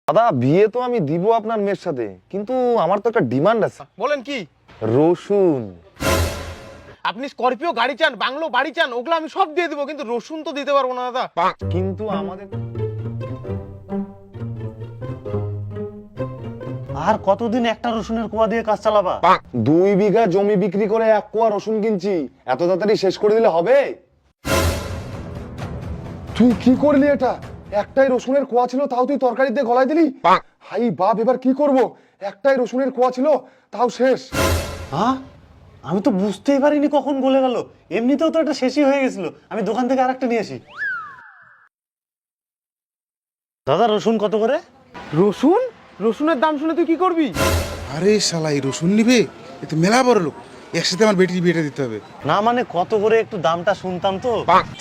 দাদা বিয়ে তো আমি দিব আপনার মেয়ের সাথে, কিন্তু আমার তো একটা ডিমান্ড আছে। বলেন কি? রসুন। আপনি স্করপিও গাড়ি চান, বাংলো বাড়ি চান, ওগুলো আমি সব দিয়ে দিব, কিন্তু রসুন তো দিতে পারবো না দাদা। কিন্তু আমাদের আর কতদিন একটা রসুনের কোয়া দিয়ে কাজ চালাবা? 2 বিঘা জমি বিক্রি করে 1 কোয়া রসুন কিনছি, এত তাড়াতাড়ি শেষ করে দিলে হবে? তুই কি করলি এটা? একটাই রসুনের কোয়া ছিল, তাও তুই তরকারিতে গলায় দিলি? হাই বাপ, এবার কি করব? একটাই রসুনের কোয়া ছিল, তাও শেষ। হ্যাঁ, আমি তো বুঝতেই পারিনি কখন গলে গেল। এমনিতেও তো এটা শেষই হয়ে গেছিল, আমি দোকান থেকে আরেকটা নিয়ে আসি। দাদা রসুন কত করে? রসুন? রসুনের দাম শুনে তুই কি করবি? আরে শালা, এই রসুন নিবে? এ তো মেলা বড় লোক, একসাথে আমার বেটির বিয়েটা দিতে হবে। না মানে কত করে একটু দামটা শুনতাম তো।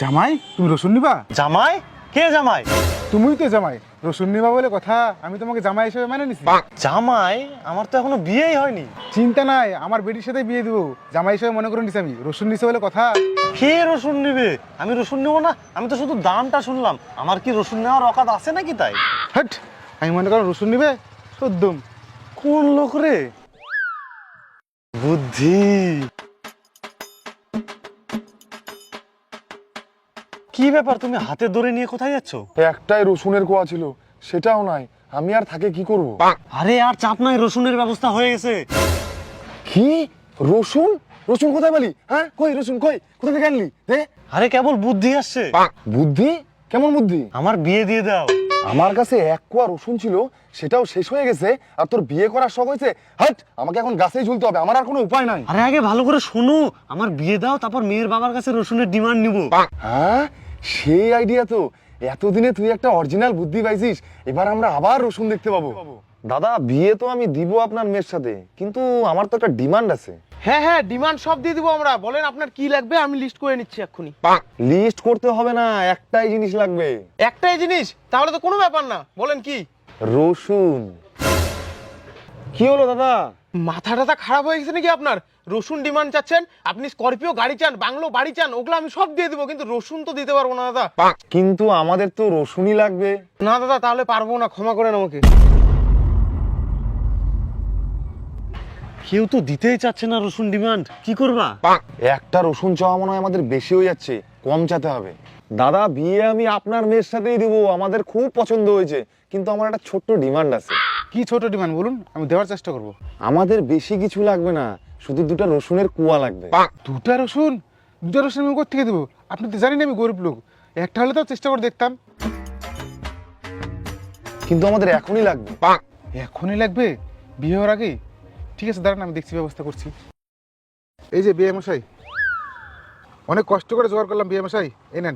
জামাই, তুমি রসুন নিবা? জামাই? কে জামাই? তুমিই তো জামাই, রসুন নিবা বলে কথা। আমি তোমাকে জামাই হিসেবে মানে নিছি। জামাই? আমার তো এখনো বিয়েই হয়নি। চিন্তা নাই, আমার বেটির সাথে বিয়ে দিব, জামাই হিসেবে মনে করে নিছি আমি। রসুন নিছে বলে কথা। কে রসুন নিবে? আমি রসুন নেবো না, আমি তো শুধু দামটা শুনলাম। আমার কি রসুন নেওয়ার অকাত আছে নাকি তাই? হ্যাট, আমি মনে করো রসুন নিবে সদ্যম। কোন লোক রে? বুদ্ধি। কি ব্যাপার, তুমি হাতে ধরে নিয়ে কোথায় যাচ্ছ? একটাই রসুনের কোয়া ছিল, সেটাও নাই, আমি আর থাকে কি করব? আরে আর চাপ নাই, রসুনের ব্যবস্থা হয়ে গেছে। কি? রসুন? রসুন কোথায় পেলি? হ্যাঁ, কই রসুন, কই, কোথা থেকে আনলি? দে। আরে কেবল বুদ্ধি আসছে। বুদ্ধি? কেমন বুদ্ধি? আমার বিয়ে দিয়ে দাও। আমার কাছে 1 কোয়া রসুন ছিল, সেটাও শেষ হয়ে গেছে, আর তোর বিয়ে করার শখ হয়েছে? হাট, আমাকে এখন গাছেই ঝুলতে হবে, আমার আর কোনো উপায় নাই। আরে আগে ভালো করে শোনো, আমার বিয়ে দাও, তারপর মেয়ের বাবার কাছে রসুনের ডিমান্ড নিব। হ্যাঁ, সেই আইডিয়া তো। এতদিনে তুই একটা অরিজিনাল বুদ্ধি পাইছিস, এবার আমরা আবার রসুন দেখতে পাবো। দাদা বিয়ে তো আমি দিব আপনার মেয়ের সাথে, কিন্তু আমার তো একটা ডিমান্ড আছে। হ্যাঁ হ্যাঁ, ডিমান্ড সব দিয়ে দিব আমরা। বলেন আপনার কি লাগবে, আমি লিস্ট করে নিচ্ছি এক্ষুনি। লিস্ট করতে হবে না, একটাই জিনিস লাগবে। একটাই জিনিস? তাহলে তো কোনো ব্যাপার না, বলেন কি? রসুন। কি হলো দাদা? মাথাটা খারাপ হয়ে গেছে নাকি আপনার? রসুন ডিমান্ড চাচ্ছেন, আপনি স্করপিও গাড়ি চান, বাংলো বাড়ি চান, ওগুলো আমি সব দিয়ে দিব, কিন্তু রসুন তো দিতে পারবো না দাদা। কিন্তু আমাদের তো রসুনই লাগবে। না দাদা, তাহলে পারবো না, ক্ষমা করেন আমাকে। কেউ তো দিতেই চাচ্ছে না রসুন ডিমান্ড, কি করবা? একটা রসুন চাওয়া মনে হয় আমাদের বেশি হয়ে যাচ্ছে, কম চাতে হবে। দাদা বিয়ে আমি আপনার মেয়ের সাথেই দিব, আমাদের খুব পছন্দ হয়েছে, কিন্তু আমার একটা ছোট্ট ডিমান্ড আছে। কি ছোট ডিমান্ড বলুন, আমি দেওয়ার চেষ্টা করব। আমাদের বেশি কিছু লাগবে না, শুধু 2টা রসুনের কুয়া লাগবে। 2টা রসুন? 2টা রসুন আমি কোথা থেকে দেবো? আপনি তো জানেন আমি গরিব লোক, একটা হলে তো চেষ্টা করে দেখতাম। কিন্তু আমাদের এখনই লাগবে। এখনই লাগবে? বিয়ে হওয়ার আগেই? ঠিক আছে, দাঁড়ান, আমি দেখছি, ব্যবস্থা করছি। এই যে বিয়ে মশাই, অনেক কষ্ট করে জোগাড় করলাম বিয়ে মশাই, এই নেন।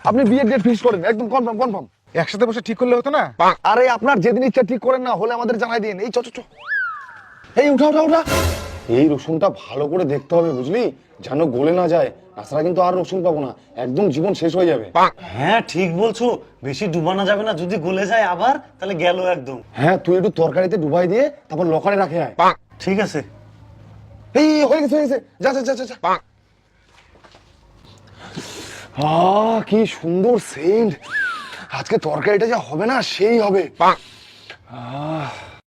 আপনি বিয়ের ডেট ফিক্স করেন, একদম কনফার্ম কনফার্ম। একসাথে বসে ঠিক করলে হতো না? আরে আপনার যেদিন ইচ্ছা ঠিক করেন না, হলে আমাদের জানাই দিন। এই চ চ চ। এই উঠা উঠা উঠা। এই রসুনটা ভালো করে দেখতে হবে, বুঝলি, যেন গলে না যায়, তাছাড়া কিন্তু আর রসুন পাবো না, একদম জীবন শেষ হয়ে যাবে। হ্যাঁ ঠিক বলছো, বেশি ডুবানো যাবে না, যদি গলে যায় আবার তাহলে গেল একদম। হ্যাঁ, তুই একটু তরকারিতে ডুবাই দিয়ে তারপর লকারে রাখে আয়। ঠিক আছে। এই হয়ে গেছে হয়ে গেছে, যা যা যা যা যা। কি সুন্দর সেন্ট, আজকে তরকারিটা যা হবে না সেই হবে।